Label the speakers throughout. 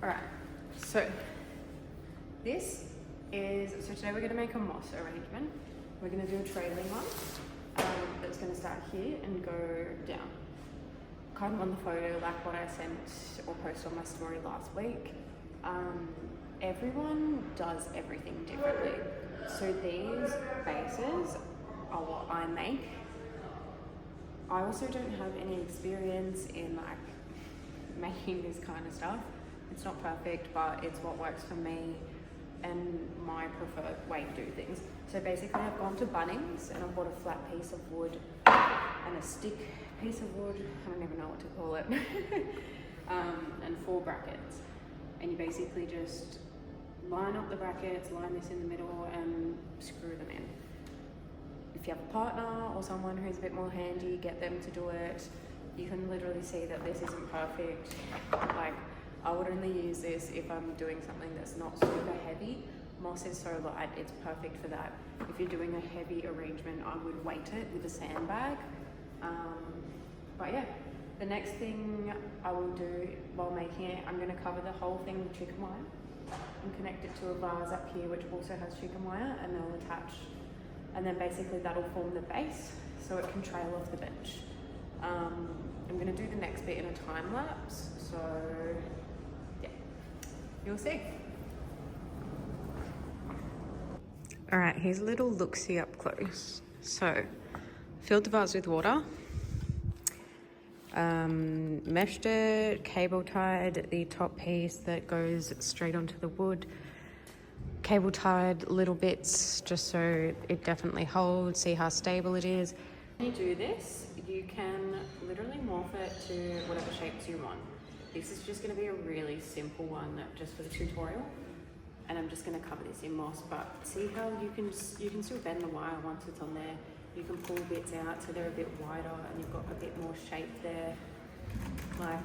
Speaker 1: Alright, so this is, so today we're going to make a moss arrangement. We're going to do a trailing one that's going to start here and go down. Kind of on the photo like what I sent or posted on my story last week. Everyone does everything differently. So these bases are what I make. I also don't have any experience in like making this kind of stuff. It's not perfect, but it's what works for me and my preferred way to do things. So basically I've gone to Bunnings and I've bought a flat piece of wood and a stick piece of wood, I don't even know what to call it, and 4 brackets. And you basically just line up the brackets, line this in the middle and screw them in. If you have a partner or someone who's a bit more handy, get them to do it. You can literally see that this isn't perfect. Like, I would only use this if I'm doing something that's not super heavy. Moss is so light, it's perfect for that. If you're doing a heavy arrangement, I would weight it with a sandbag. But yeah, the next thing I will do while making it, I'm going to cover the whole thing with chicken wire and connect it to a vase up here which also has chicken wire, and they'll attach, and then basically that'll form the base so it can trail off the bench. I'm going to do the next bit in a time lapse, so yeah, you'll see. Alright, here's a little look-see up close. So, filled the vase with water, meshed it, cable tied the top piece that goes straight onto the wood, cable tied little bits just so it definitely holds, see how stable it is. When you do this, you can literally morph it to whatever shapes you want. This is just going to be a really simple one just for the tutorial, and I'm just going to cover this in moss, but see how you can still bend the wire once it's on there. You can pull bits out so they're a bit wider and you've got a bit more shape there. Like,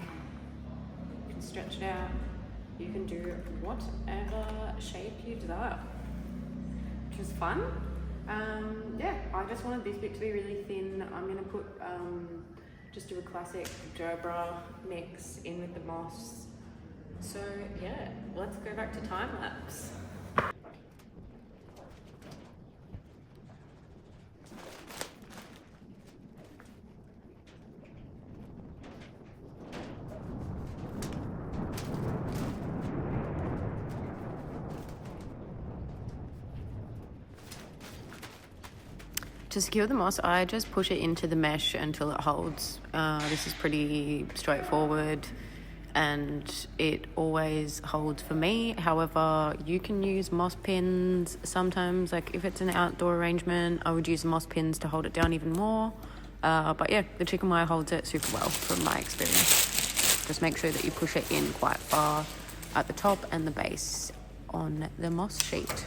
Speaker 1: you can stretch it out. You can do whatever shape you desire, which is fun. Yeah, I just wanted this bit to be really thin. I'm gonna put, just do a classic Gerbera mix in with the moss. So yeah, let's go back to time lapse. To secure the moss, I just push it into the mesh until it holds. This is pretty straightforward and it always holds for me. However, you can use moss pins sometimes, like if it's an outdoor arrangement, I would use moss pins to hold it down even more. But yeah, the chicken wire holds it super well from my experience. Just make sure that you push it in quite far at the top and the base on the moss sheet.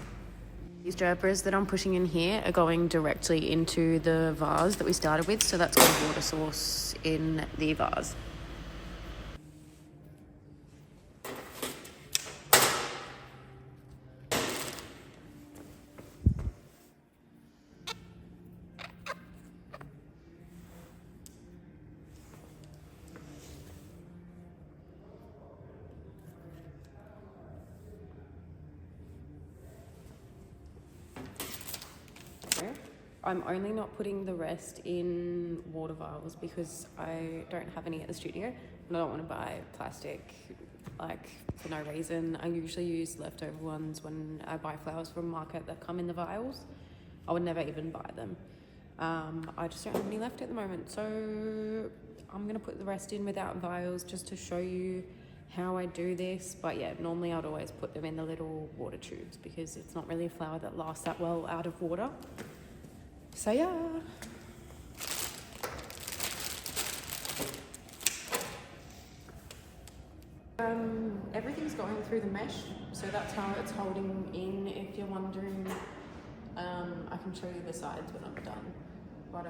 Speaker 1: These Gerberas that I'm pushing in here are going directly into the vase that we started with, so that's got a water source in the vase. I'm only not putting the rest in water vials because I don't have any at the studio and I don't want to buy plastic like for no reason. I usually use leftover ones when I buy flowers from market that come in the vials. I would never even buy them. I just don't have any left at the moment, so I'm going to put the rest in without vials just to show you how I do this. But yeah, normally I'd always put them in the little water tubes because it's not really a flower that lasts that well out of water. So yeah. Everything's going through the mesh, so that's how it's holding in. If you're wondering, I can show you the sides when I'm done. But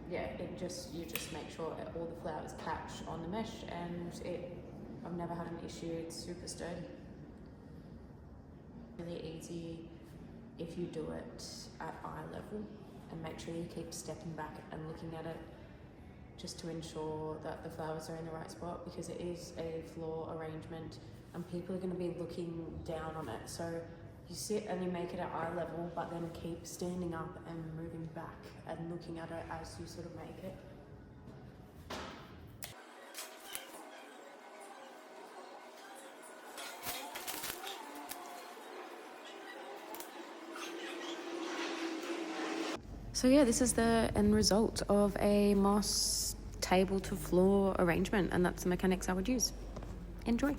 Speaker 1: yeah, you just make sure that all the flowers catch on the mesh, and I've never had an issue. It's super sturdy. Really easy if you do it at eye level. And make sure you keep stepping back and looking at it just to ensure that the flowers are in the right spot, because it is a floor arrangement and people are going to be looking down on it. So you sit and you make it at eye level, but then keep standing up and moving back and looking at it as you sort of make it. So yeah, this is the end result of a moss table to floor arrangement, and that's the mechanics I would use. Enjoy.